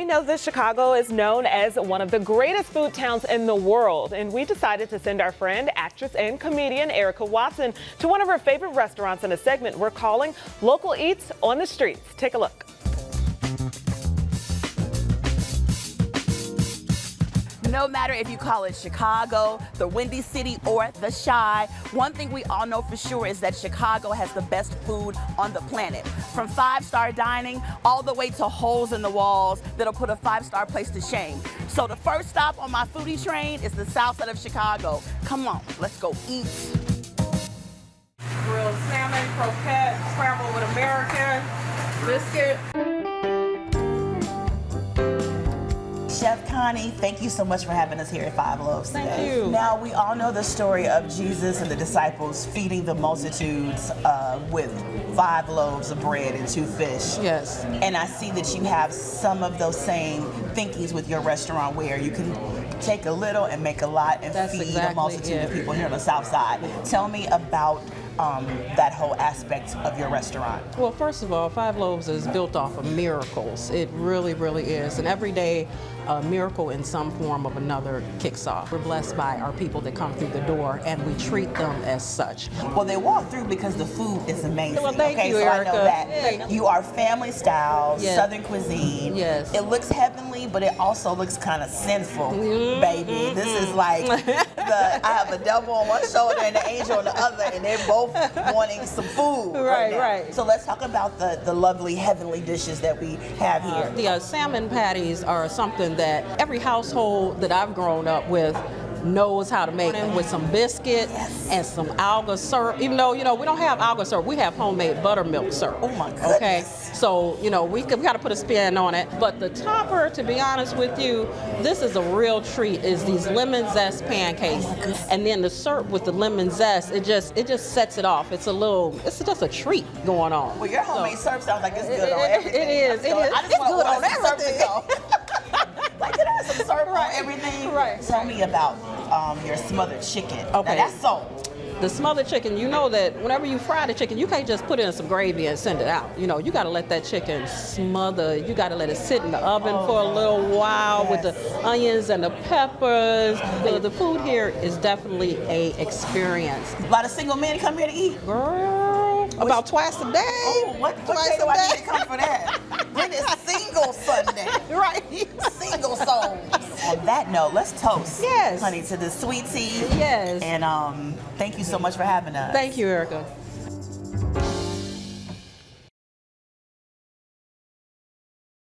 we know that Chicago is known as one of the greatest food towns in the world, and we decided to send our friend, actress and comedian Erica Watson to one of her favorite restaurants in a segment we're calling Local Eats on the Streets. Take a look. No matter if you call it Chicago, the Windy City, or the Chi, one thing we all know for sure is that Chicago has the best food on the planet. From five-star dining all the way to holes in the walls that'll put a five-star place to shame. So the first stop on my foodie train is the south side of Chicago. Come on, let's go eat. Grilled salmon, croquette, scrambled with American, biscuit. Chef Connie, thank you so much for having us here at Five Loaves today. Thank you. Now, we all know the story of Jesus and the disciples feeding the multitudes with 5 loaves of bread and 2 fish. Yes. And I see that you have some of those same thinkings with your restaurant where you can take a little and make a lot and feed a multitude of people here on the South Side. Tell me about that whole aspect of your restaurant. Well, first of all, Five Loaves is built off of miracles. It really, really is. And every day, a miracle in some form of another kicks off. We're blessed by our people that come through the door, and we treat them as such. Well, they walk through because the food is amazing. Well, thank you, so Erica. I know that. Yeah. You are family style, Yes. Southern cuisine. Yes. It looks heavenly, but it also looks kind of sinful, baby. This is like, I have a devil on one shoulder and an angel on the other, and they're both wanting some food. Right, now. right. So let's talk about the lovely heavenly dishes that we have here. The salmon patties are something that every household that I've grown up with knows how to make, with some biscuit and some alga syrup. Even though, we don't have alga syrup, we have homemade buttermilk syrup. Oh my goodness. Okay, so, we got to put a spin on it. But the topper, to be honest with you, this is a real treat, is these lemon zest pancakes. And then the syrup with the lemon zest, it just sets it off. It's just a treat going on. Well, your homemade syrup sounds like it's good on everything. It is. I just want good on some syrup to everything. go. Like, can I have some syrup on everything? Right. Tell me about your smothered chicken. Okay. Now, that's sold. The smothered chicken, you know that whenever you fry the chicken, you can't just put it in some gravy and send it out. You got to let that chicken smother. You got to let it sit in the oven for a little while with the onions and the peppers. The food here is definitely a experience. A lot of single men come here to eat. Girl, about twice a day. Oh, what day do I need to come for that? Then it's single Sunday. Right. Single souls. On that note, let's toast, Yes. honey, to the sweet tea. Yes. And thank you so much for having us. Thank you, Erica.